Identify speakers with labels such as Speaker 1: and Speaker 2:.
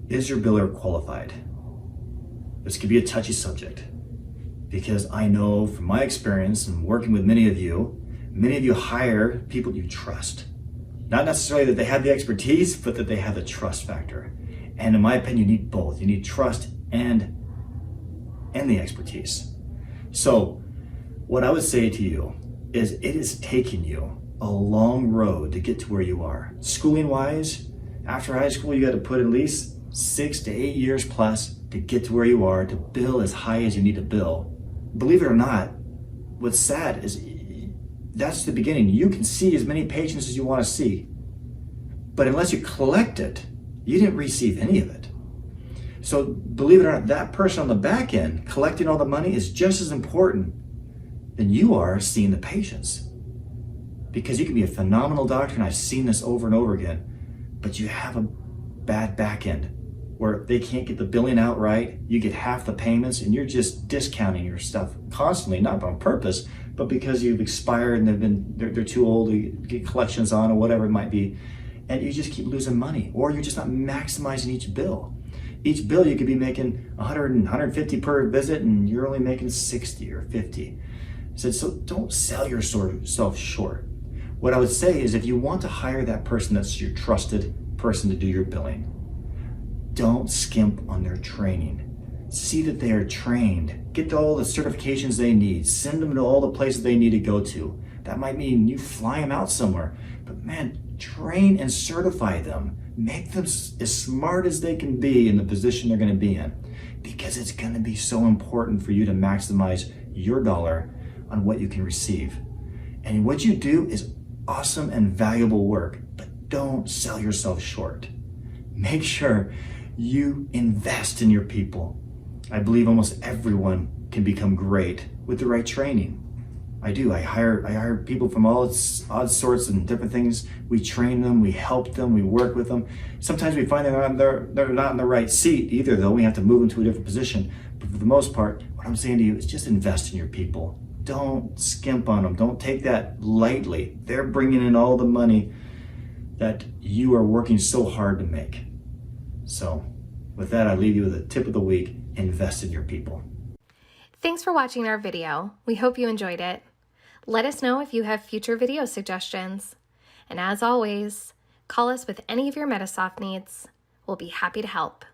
Speaker 1: is your biller qualified? This could be a touchy subject because I know from my experience and working with many of you hire people you trust. Not necessarily that they have the expertise, but that they have the trust factor. And in my opinion, you need both. You need trust and the expertise. So what I would say to you is it is taking you a long road to get to where you are. Schooling wise, after high school, you got to put at least 6 to 8 years plus to get to where you are, to bill as high as you need to bill. Believe it or not, what's sad is that's the beginning. You can see as many patients as you want to see, but unless you collect it, you didn't receive any of it. So believe it or not, that person on the back end collecting all the money is just as important than you are seeing the patients. Because you can be a phenomenal doctor, and I've seen this over and over again, but you have a bad back end where they can't get the billing out right, you get half the payments, and you're just discounting your stuff constantly, not on purpose, but because you've expired and they're too old to get collections on or whatever it might be, and you just keep losing money, or you're just not maximizing each bill. Each bill you could be making 100 and 150 per visit, and you're only making 60 or 50. So don't sell yourself short. What I would say is if you want to hire that person that's your trusted person to do your billing, don't skimp on their training. See that they are trained. Get all the certifications they need. Send them to all the places they need to go to. That might mean you fly them out somewhere. But man, train and certify them. Make them as smart as they can be in the position they're going to be in. Because it's going to be so important for you to maximize your dollar on what you can receive. And what you do is awesome and valuable work, but don't sell yourself short. Make sure you invest in your people. I believe almost everyone can become great with the right training. I do. I hire people from all odd sorts and different things. We train them, we help them, we work with them. Sometimes we find they're not in the right seat either, though. We have to move them to a different position. But for the most part, what I'm saying to you is just invest in your people. Don't skimp on them. Don't take that lightly. They're bringing in all the money that you are working so hard to make. So with that, I leave you with a tip of the week: invest in your people.
Speaker 2: Thanks for watching our video. We hope you enjoyed it. Let us know if you have future video suggestions. And as always, call us with any of your Medisoft needs. We'll be happy to help.